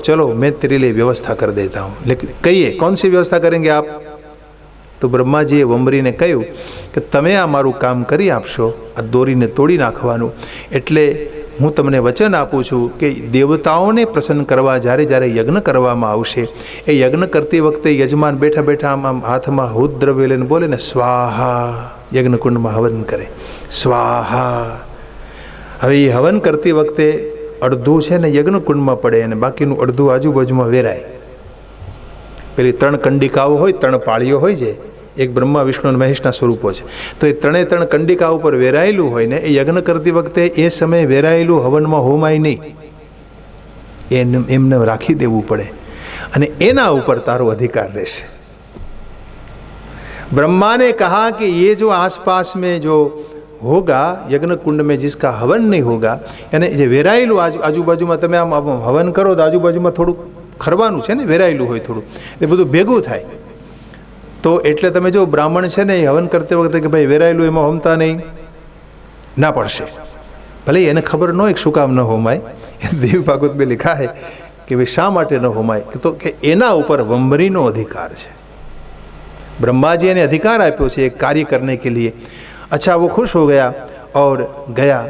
चलो मैं तेरे लिए व्यवस्था कर देता हूँ। लेकिन कहिए कौन सी व्यवस्था करेंगे आप? तो બ્રહ્માજીએ વંબરીને કહ્યું કે તમે આ મારું કામ કરી આપશો, આ દોરીને તોડી નાખવાનું, એટલે હું તમને વચન આપું છું કે દેવતાઓને પ્રસન્ન કરવા જ્યારે જ્યારે યજ્ઞ કરવામાં આવશે, એ યજ્ઞ કરતી વખતે યજમાન બેઠા બેઠા આમ હાથમાં હૂત દ્રવ્ય લઈને બોલે ને સ્વાહા, યજ્ઞકુંડમાં હવન કરે સ્વાહા। હવે એ હવન કરતી વખતે અડધું છે ને યજ્ઞકુંડમાં પડે અને બાકીનું અડધું આજુબાજુમાં વેરાય। પેલી 3 કંડિકાઓ હોય, 3 પાળીઓ હોય છે, એક બ્રહ્મા વિષ્ણુ અને મહેશના સ્વરૂપો છે, તો એ 3 કંડિકા ઉપર વેરાયેલું હોય ને, એ યજ્ઞ કરતી વખતે એ સમયે વેરાયેલું હવનમાં હોમાય નહીં, એમને રાખી દેવું પડે અને એના ઉપર તારો અધિકાર રહેશે। ब्रह्मा ने कहा कि ये जो आसपास में जो होगा यज्ञ कुंड में जिसका हवन नहीं होगा, यानी जे वेराયેલું આજુબાજુમાં તમે આમ હવન કરો તો આજુબાજુમાં થોડું ખરવાનું છે ને, વેરાયેલું હોય થોડું, એ બધું ભેગું થાય। તો એટલે તમે જો બ્રાહ્મણ છે ને એ હવન કરતી વખતે કે ભાઈ વેરાયેલું એમાં હોમતા નહીં, ના પડશે, ભલે એને ખબર ન હોય શું કામ ન હોમાય। દેવી ભાગવત में लिखा है कि भाई શા માટે ન હોમાય, તો કે એના ઉપર વંબરીનો અધિકાર છે। ब्रह्मा जी ने अधिकार आप्यो छे एक कार्य करने के लिए। अच्छा, वो खुश हो गया और गया।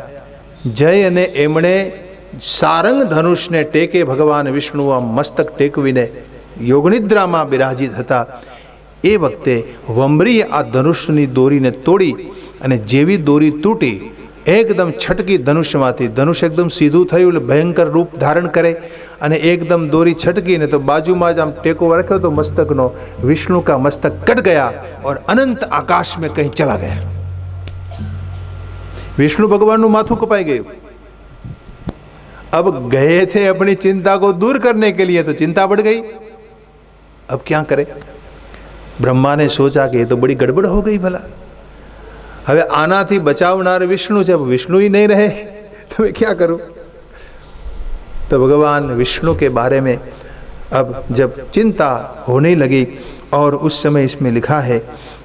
जय ने एमणे सारंग धनुष ने टेके भगवान विष्णु मस्तक टेकवीने योगनिद्रा में बिराजित हता। ए वखते वंबरीए आ धनुषनी दोरी ने तोड़ी अने जेवी दोरी तूटी, एकदम छटकी धनुष्यमांथी, धनुष एकदम सीधું થયું એટલે ભયંકર રૂપ ધારણ કરે અને एकदम दोरी छटकी ने तो बाजू में आम टेको रखो तो मस्तक नो, विष्णु का मस्तक कट गया और अनंत आकाश में कहीं चला गया। विष्णु भगवान नु माथुं कपाई गયું। अब गए थे अपनी चिंता को दूर करने के लिए, तो चिंता बढ़ गई। अब क्या करे? ब्रह्मा ने सोचा कि ये तो बड़ी गड़बड़ हो गई भला, હવે આનાથી બચાવનાર વિષ્ણુ છે, વિષ્ણુ ही नहीं रहे तो मैं क्या करूं? तो भगवान विष्णु के बारे में अब जब चिंता होने लगी, और उस समय इसमें लिखा है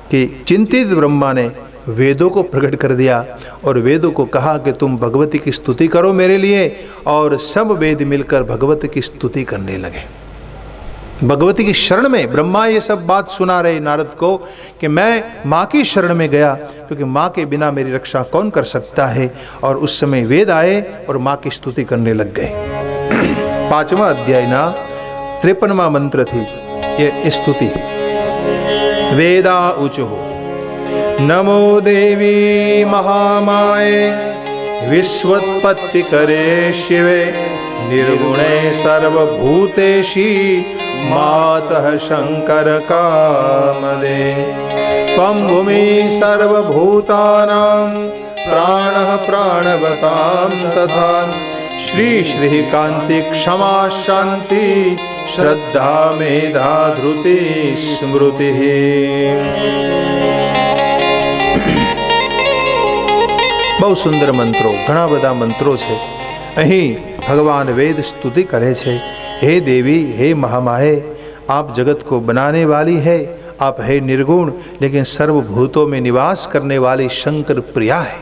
कि चिंतित ब्रह्मा ने वेदों को प्रकट कर दिया और वेदों को कहा कि तुम भगवती की स्तुति करो मेरे लिए, और सब वेद मिलकर भगवती की स्तुति करने लगे। भगवती की शरण में ब्रह्मा ये सब बात सुना रहे नारद को कि मैं माँ की शरण में गया, क्योंकि माँ के बिना मेरी रक्षा कौन कर सकता है। और उस समय वेद आए और माँ की स्तुति करने लग गए। 5वां अध्यायना 53वां मंत्र थी ये स्तुति। वेदा ऊचुः नमो देवी महामाये विश्वोत्पत्ति करे शिवे निर्गुणे सर्वभूतेषि मातः शंकर कामदे त्वं भूमि सर्वभूतानां प्राणः प्राणवतां तथा श्री श्री कांति क्षमा शांति श्रद्धा मेधा धृति स्मृति। बहु सुंदर मंत्रो, घणा बधा मंत्रो छे। अहीं भगवान वेद स्तुति करे छे। हे देवी, हे महामाये, आप जगत को बनाने वाली है, आप है निर्गुण लेकिन सर्वभूतों में निवास करने वाली शंकर प्रिया है।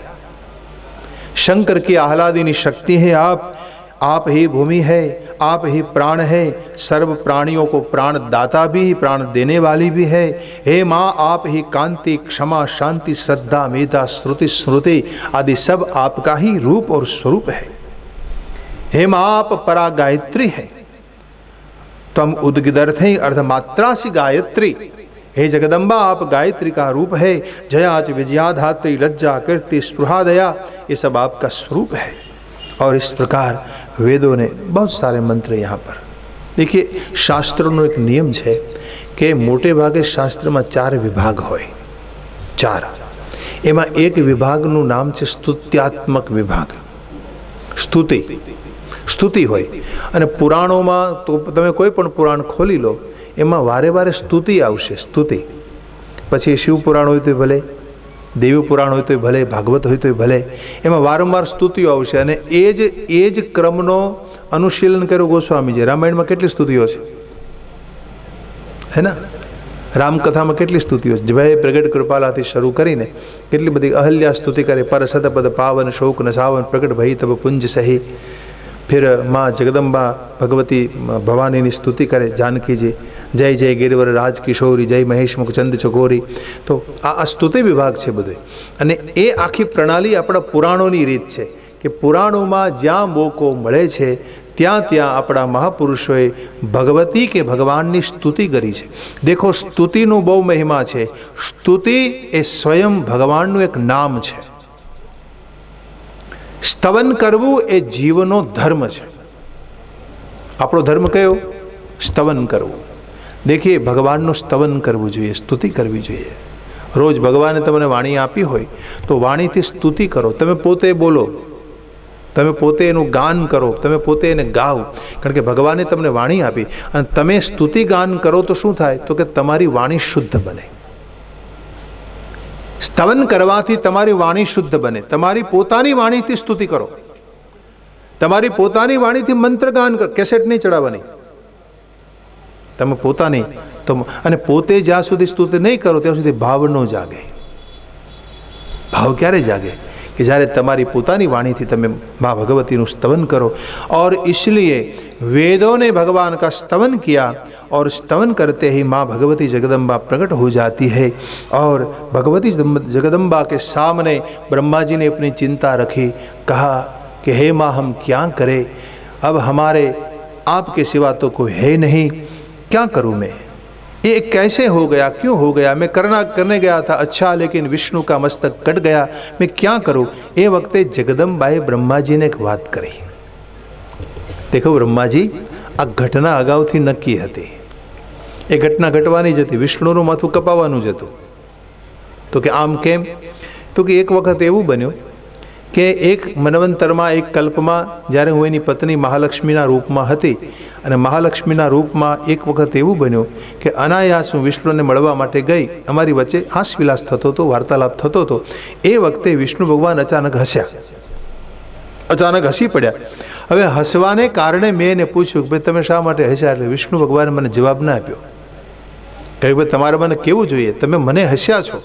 शंकर की आह्लादिनी शक्ति है आप ही भूमि है, आप ही प्राण है, सर्व प्राणियों को प्राण दाता भी, प्राण देने वाली भी है। हे माँ, आप ही कांति क्षमा शांति श्रद्धा मेधा श्रुति स्मृति आदि सब आपका ही रूप और स्वरूप है। हे माँ, आप परा गायत्री है, तम उद्गिदर्थे अर्धमात्रासी गायत्री। हे जगदम्बा, आप गायत्री का रूप है। जयाच विजयाधात्री लज्जा कीर्ति स्पृहा दया, ये सब आपका स्वरूप है। और इस प्रकार वेदों ने बहुत सारे मंत्र यहाँ पर देखिए। शास्त्रों एक नियम है कि मोटे भागे शास्त्र में 4 विभाग होय। 4 एमा एक विभागનું નામ છે સ્તુત્યાત્મક વિભાગ। સ્તુતિ હોય અને પુરાણોમાં તો તમે કોઈ પણ પુરાણ ખોલી લો એમાં વારે વારે સ્તુતિ આવશે, સ્તુતિ। પછી શિવ પુરાણ હોય તો ભલે, દેવી પુરાણ હોય તો ભલે, ભાગવત હોય તો ભલે, એમાં વારંવાર સ્તુતિઓ આવશે। અને એ જ ક્રમનો અનુશીલન કર્યો ગોસ્વામીજી। રામાયણમાં કેટલી સ્તુતિઓ છે, હે ના? રામકથામાં કેટલી સ્તુતિઓ છે। જય પ્રગટ કૃપાલાથી શરૂ કરીને કેટલી બધી અહલ્યા સ્તુતિ કરે। પર સતપદ પાવન શોક ન સાવન પ્રગટ ભઈ તબ પુંજ સહી, फिर माँ जगदम्बा भगवती भवानीની સ્તુતિ કરે જાનકીજી, જય જય ગિરવર રાજ કિશોરી, જય મહેશ મુખ ચંદ ચકોરી. તો આ સ્તુતિ વિભાગ છે બધે. અને એ આખી પ્રણાલી આપણા પુરાણોની રીત છે કે પુરાણોમાં જ્યાં મોકો મળે છે ત્યાં ત્યાં આપણા મહાપુરુષોએ ભગવતી કે ભગવાનની સ્તુતિ કરી છે. દેખો, સ્તુતિનું બહુ મહિમા છે. સ્તુતિ એ સ્વયં ભગવાનનું એક નામ છે. સ્તવન કરવું એ જીવનો ધર્મ છે. આપણો ધર્મ કયો? સ્તવન કરવું. દેખીએ, ભગવાનનું સ્તવન કરવું જોઈએ, સ્તુતિ કરવી જોઈએ. રોજ ભગવાને તમને વાણી આપી હોય તો વાણીથી સ્તુતિ કરો. તમે પોતે બોલો, તમે પોતે એનું ગાન કરો, તમે પોતે એને ગાઓ. કારણ કે ભગવાને તમને વાણી આપી અને તમે સ્તુતિ ગાન કરો તો શું થાય? તો કે તમારી વાણી શુદ્ધ બને. સ્તવન કરવાથી તમારી વાણી શુદ્ધ બને. તમારી પોતાની વાણીથી સ્તુતિ કરો, તમારી પોતાની વાણીથી મંત્ર ગાન કરો. કેસેટ નહીં ચડાવવાની, તમે પોતાની. તો અને પોતે જ્યાં સુધી સ્તુતિ નહીં કરો ત્યાં સુધી ભાવ ન જાગે. ભાવ ક્યારે જાગે? कि જ્યારે તમારી પોતાની વાણીથી તમે माँ भगवती स्तवन करो. और इसलिए वेदों ने भगवान का स्तवन किया और स्तवन करते ही माँ भगवती जगदम्बा प्रकट हो जाती है. और भगवती जगदम्बा के सामने ब्रह्मा जी ने अपनी चिंता रखी. कहा कि हे माँ, हम क्या करें? अब हमारे आपके सिवा तो कोई है नहीं, क्या करूँ मैं? ये कैसे हो गया, क्यों हो गया? मैं करने गया था अच्छा, लेकिन विष्णु का मस्तक कट गया, मैं क्या करूं? એ વખતે જગદંબાએ બ્રહ્માજીને એક વાત કરી. દેખો, બ્રહ્માજી આ ઘટના અગાઉથી નક્કી હતી. એ ઘટના ઘટવાની જ હતી, વિષ્ણુનું માથું કપાવવાનું જ હતું. તો કે આમ કેમ? તો કે એક વખત એવું બન્યું કે એક મનવંતરમાં, એક કલ્પમાં, જ્યારે હું એની પત્ની મહાલક્ષ્મીના રૂપમાં હતી અને મહાલક્ષ્મીના રૂપમાં એક વખત એવું બન્યું કે અનાયાસ હું વિષ્ણુને મળવા માટે ગઈ. અમારી વચ્ચે હાસ્યવિલાસ થતો હતો, વાર્તાલાપ થતો હતો. એ વખતે વિષ્ણુ ભગવાન અચાનક હસ્યા, અચાનક હસી પડ્યા. હવે હસવાને કારણે મેં એને પૂછ્યું કે ભાઈ તમે શા માટે હસ્યા? એટલે વિષ્ણુ ભગવાને મને જવાબ ના આપ્યો. કહ્યું ભાઈ તમારે મને કેવું જોઈએ? તમે મને હસ્યા છો,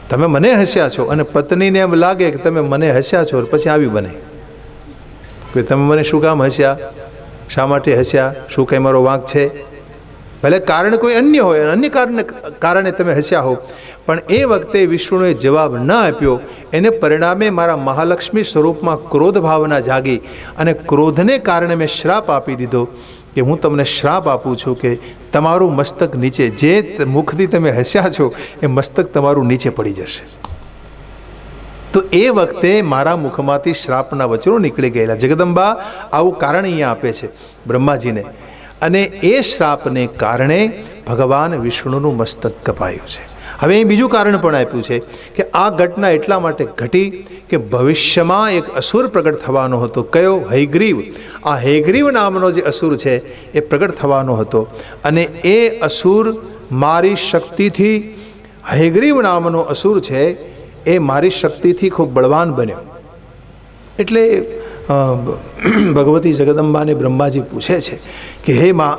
તમે મને હસ્યા છો. અને પત્નીને એમ લાગે કે તમે મને હસ્યા છો, પછી આવી બને કે તમે મને શું કામ હસ્યા, શા માટે હસ્યા, શું કંઈ મારો વાંક છે? ભલે કારણ કોઈ અન્ય હોય, અન્ય કારણે તમે હસ્યા હો, પણ એ વખતે વિષ્ણુએ જવાબ ન આપ્યો. એને પરિણામે મારા મહાલક્ષ્મી સ્વરૂપમાં ક્રોધ ભાવના જાગી અને ક્રોધને કારણે મેં શ્રાપ આપી દીધો કે હું તમને શ્રાપ આપું છું કે તમારું મસ્તક નીચે, જે મુખથી તમે હસ્યા છો એ મસ્તક તમારું નીચે પડી જશે. તો એ વખતે મારા મુખમાંથી શ્રાપના વચનો નીકળી ગયેલા. જગદંબા આવું કારણ અહીંયા આપે છે બ્રહ્માજીને. અને એ શ્રાપને કારણે ભગવાન વિષ્ણુનું મસ્તક કપાયું છે. હવે અહીં બીજું કારણ પણ આપ્યું છે કે આ ઘટના એટલા માટે ઘટી કે ભવિષ્યમાં એક અસુર પ્રગટ થવાનો હતો. કયો? હયગ્રીવ. આ હયગ્રીવ નામનો જે અસુર છે એ પ્રગટ થવાનો હતો. અને એ અસુર મારી શક્તિથી, હયગ્રીવ નામનો અસુર છે એ મારી શક્તિથી ખૂબ બળવાન બન્યો. એટલે ભગવતી જગદંબાને બ્રહ્માજી પૂછે છે કે હે માં,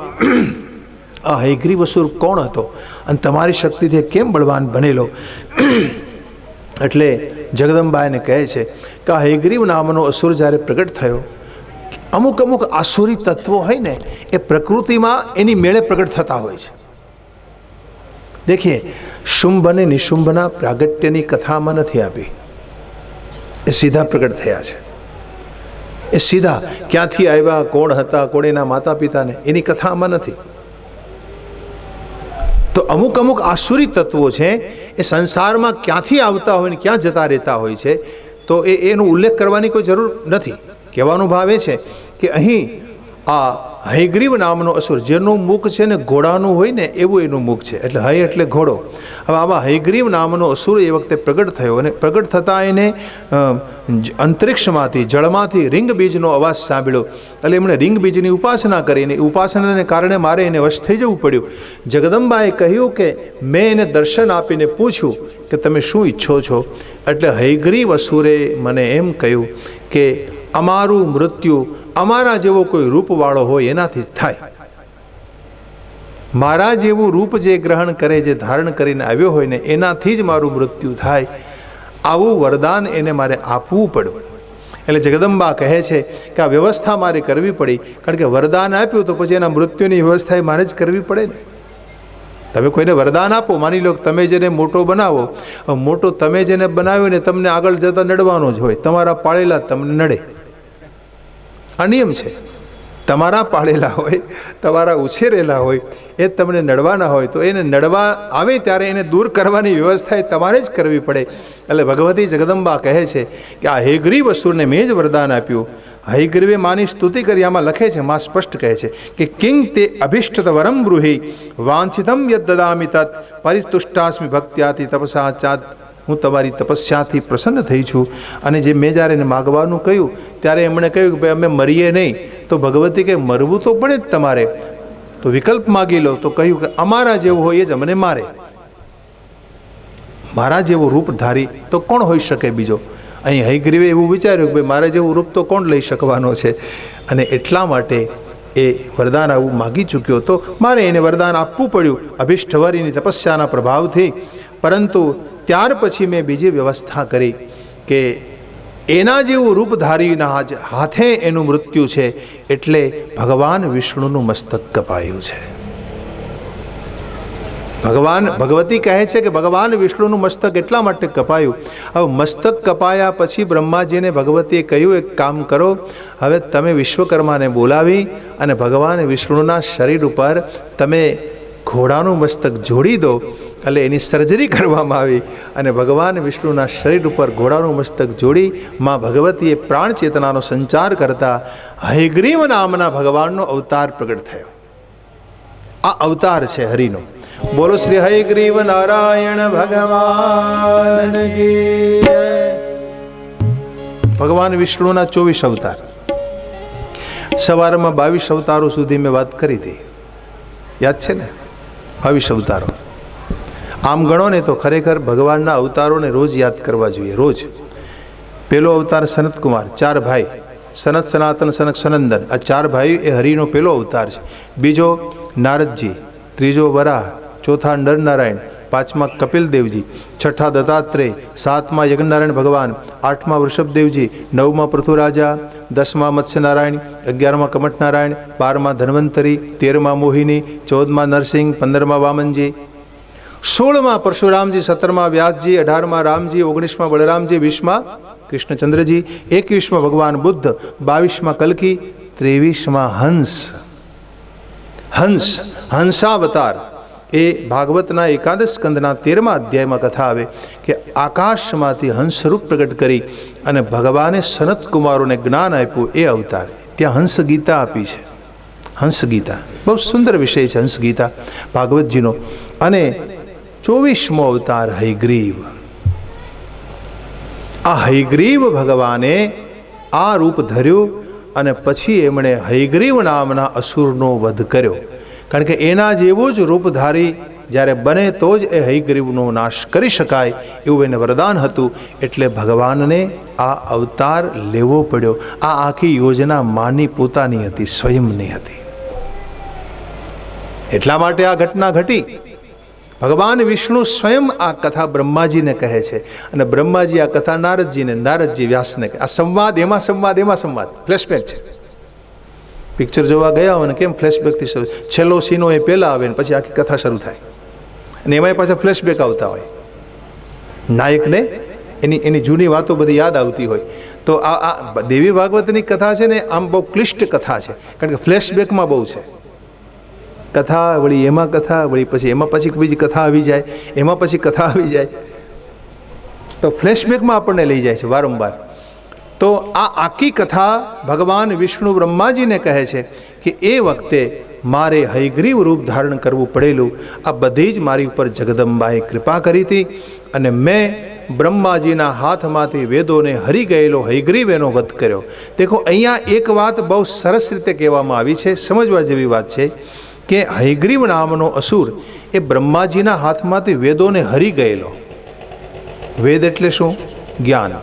આ હયગ્રીવ અસુર કોણ હતો અને તમારી શક્તિથી કેમ બળવાન બનેલો? એટલે જગદંબા એને કહે છે કે આ હયગ્રીવ નામનો અસુર જ્યારે પ્રગટ થયો, અમુક અમુક આસુરી તત્વો હોય ને એ પ્રકૃતિમાં એની મેળે પ્રગટ થતા હોય છે. દેખીએ, શુંભ અને નિશુંભના પ્રાગટ્યની કથામાં નથી આપી, એ સીધા પ્રગટ થયા છે. એ સીધા ક્યાંથી આવ્યા, કોણ હતા, કોણ એના માતા પિતાને, એની કથામાં નથી. તો અમુક અમુક આસુરી તત્વો છે એ સંસારમાં ક્યાંથી આવતા હોય ને ક્યાં જતા રહેતા હોય છે, તો એનો ઉલ્લેખ કરવાની કોઈ જરૂર નથી. કહેવાનો ભાવ એ છે કે અહીં આ હયગ્રીવ નામનો અસુર, જેનું મુખ છે ને ઘોડાનું હોય ને એવું એનું મુખ છે, એટલે હય એટલે ઘોડો. હવે આવા હયગ્રીવ નામનો અસુર એ વખતે પ્રગટ થયો અને પ્રગટ થતાં એને અંતરિક્ષમાંથી, જળમાંથી રીંગ બીજનો અવાજ સાંભળ્યો. એટલે એમણે રીંગ બીજની ઉપાસના કરી અને ઉપાસનાને કારણે મારે એને વશ થઈ જવું પડ્યું. જગદંબાએ કહ્યું કે મેં એને દર્શન આપીને પૂછ્યું કે તમે શું ઈચ્છો છો? એટલે હયગ્રીવ અસુરે મને એમ કહ્યું કે અમારું મૃત્યુ અમારા જેવો કોઈ રૂપવાળો હોય એનાથી જ થાય. મારા જેવું રૂપ જે ગ્રહણ કરે, જે ધારણ કરીને આવ્યો હોય ને એનાથી જ મારું મૃત્યુ થાય. આવું વરદાન એને મારે આપવું પડ્યું. એટલે જગદંબા કહે છે કે આ વ્યવસ્થા મારે કરવી પડી, કારણ કે વરદાન આપ્યું તો પછી એના મૃત્યુની વ્યવસ્થા મારે જ કરવી પડે ને. તમે કોઈને વરદાન આપો, માની લો તમે જેને મોટો બનાવો, મોટો તમે જેને બનાવ્યો ને તમને આગળ જતાં નડવાનો જ હોય, તમારા પાળેલા તમને નડે, આ નિયમ છે. તમારા પાળેલા હોય, તમારા ઉછેરેલા હોય એ તમને નડવાના હોય તો એને નડવા આવે ત્યારે એને દૂર કરવાની વ્યવસ્થા એ તમારે જ કરવી પડે. એટલે ભગવતી જગદંબા કહે છે કે આ હયગ્રીવ અસુરને મેં જ વરદાન આપ્યું. હયગ્રીવે માની સ્તુતિ કરી, આમાં લખે છે, માં સ્પષ્ટ કહે છે કે કિંગ તે અભિષ્ટત વરમ બ્રુહી વાંછિતમ યદ દદામિ તત્ પરિતુષ્ટાસ્મિ ભક્ત્યાથી તપસા ચાત. હું તમારી તપસ્યાથી પ્રસન્ન થઈ છું. અને જે મેં જ્યારે એને માગવાનું કહ્યું ત્યારે એમણે કહ્યું કે ભાઈ અમે મરીએ નહીં. તો ભગવતી કે મરવું તો પડે જ તમારે, તો વિકલ્પ માગી લો. તો કહ્યું કે અમારા જેવું હોય એ જ અમને મારે. મારા જેવું રૂપ ધારી તો કોણ હોઈ શકે બીજો? અહીં હયગ્રીવે એવું વિચાર્યું કે ભાઈ મારા જેવું રૂપ તો કોણ લઈ શકવાનો છે, અને એટલા માટે એ વરદાન આવું માગી ચૂક્યો. તો મારે એને વરદાન આપવું પડ્યું અભિષ્ટવરીની તપસ્યાના પ્રભાવથી. પરંતુ ત્યાર પછી મેં બીજી વ્યવસ્થા કરી કે એના જેવું રૂપધારીના હાથે એનું મૃત્યુ છે, એટલે ભગવાન વિષ્ણુનું મસ્તક કપાયું છે. ભગવતી કહે છે કે ભગવાન વિષ્ણુનું મસ્તક એટલા માટે કપાયું. હવે મસ્તક કપાયા પછી બ્રહ્માજીને ભગવતીએ કહ્યું એક કામ કરો, હવે તમે વિશ્વકર્માને બોલાવી અને ભગવાન વિષ્ણુના શરીર ઉપર તમે ઘોડાનું મસ્તક જોડી દો. એટલે એની સર્જરી કરવામાં આવી અને ભગવાન વિષ્ણુના શરીર ઉપર ઘોડાનું મસ્તક જોડી માં ભગવતીએ પ્રાણ ચેતનાનો સંચાર કરતા હયગ્રીવ નામના ભગવાનનો અવતાર પ્રગટ થયો. આ અવતાર છે હરિનો. બોલો શ્રી હયગ્રીવ નારાયણ ભગવાન. ભગવાન વિષ્ણુના 24 અવતાર. સવારમાં 22 અવતારો સુધી મેં વાત કરી હતી, યાદ છે ને? 22 અવતારો. આમ ગણો ને તો ખરેખર ભગવાનના અવતારોને રોજ યાદ કરવા જોઈએ, રોજ. પહેલો અવતાર સનતકુમાર, 4 ભાઈ, સનત, સનાતન, સનક, સનંદન. આ 4 ભાઈ એ હરિનો પહેલો અવતાર છે. બીજો નારદજી, ત્રીજો વરાહ, ચોથા નરનારાયણ, પાંચમા કપિલદેવજી, છઠ્ઠા દત્તાત્રેય, સાતમા યજ્ઞનારાયણ ભગવાન, આઠમા વૃષભદેવજી, નવમા પૃથુરાજા, 10મા મત્સ્યનારાયણ, 11મા કમઠનારાયણ, 12મા ધન્વંતરી, 13મા મોહિની, 14મા નરસિંહ, 15મા વામનજી, 16મા પરશુરામજી, 17મા વ્યાસજી, 18મા રામજી, 19મા બળરામજી, 20મા કૃષ્ણચંદ્રજી, 21મા ભગવાન બુદ્ધ, 22મા કલ્કી, 23મા હંસ. હંસાવતાર એ ભાગવતના એકાદશ સ્કંદના 13મા અધ્યાયમાં કથા આવે કે આકાશમાંથી હંસરૂપ પ્રગટ કરી અને ભગવાને સનત કુમારોને જ્ઞાન આપ્યું એ અવતાર. ત્યાં હંસ ગીતા આપી છે. હંસ ગીતા બહુ સુંદર વિષય છે, હંસ ગીતા ભાગવતજીનો. અને 24મો અવતાર હયગ્રીવ. આ હયગ્રીવ ભગવાને આ રૂપ ધર્યું અને પછી એમણે હયગ્રીવ નામના અસુરનો વધ કર્યો. કારણ કે એના જેવું જ રૂપધારી જ્યારે બને તો જ એ હયગ્રીવનો નાશ કરી શકાય એવું એને વરદાન હતું. એટલે ભગવાનને આ અવતાર લેવો પડ્યો. આ આખી યોજના માની પોતાની હતી, સ્વયંની હતી. એટલા માટે આ ઘટના ઘટી. ભગવાન વિષ્ણુ સ્વયં આ કથા બ્રહ્માજીને કહે છે અને બ્રહ્માજી આ કથા નારદજીને, નારદજી વ્યાસને કહે. આ સંવાદ એમાં સંવાદ ફ્લેશબેક છે. પિક્ચર જોવા ગયા હોય ને કેમ ફ્લેશબેકથી શરૂ, છેલ્લો સીનો એ પહેલાં આવે ને પછી આખી કથા શરૂ થાય અને એમાંય પાછા ફ્લેશબેક આવતા હોય. નાયકને એની જૂની વાતો બધી યાદ આવતી હોય. તો આ દેવી ભાગવતની કથા છે ને આમ બહુ ક્લિષ્ટ કથા છે, કારણ કે ફ્લેશબેકમાં બહુ છે. કથા વળી એમાં કથા વળી પછી એમાં પછી બીજી કથા આવી જાય, એમાં પછી કથા આવી જાય, તો ફ્લેશબેકમાં આપણને લઈ જાય છે વારંવાર. તો આ આખી કથા ભગવાન વિષ્ણુ બ્રહ્માજીને કહે છે કે એ વખતે મારે હયગ્રીવ રૂપ ધારણ કરવું પડેલું. આ બધી જ મારી ઉપર જગદંબાએ કૃપા કરી હતી અને મેં બ્રહ્માજીના હાથમાંથી વેદોને હરી ગયેલો હયગ્રીવ એનો વધ કર્યો. દેખો અહીંયા એક વાત બહુ સરસ રીતે કહેવામાં આવી છે, સમજવા જેવી વાત છે કે હયગ્રીવ નામનો અસુર એ બ્રહ્માજીના હાથમાંથી વેદોને હરી ગયેલો. વેદ એટલે શું? જ્ઞાન.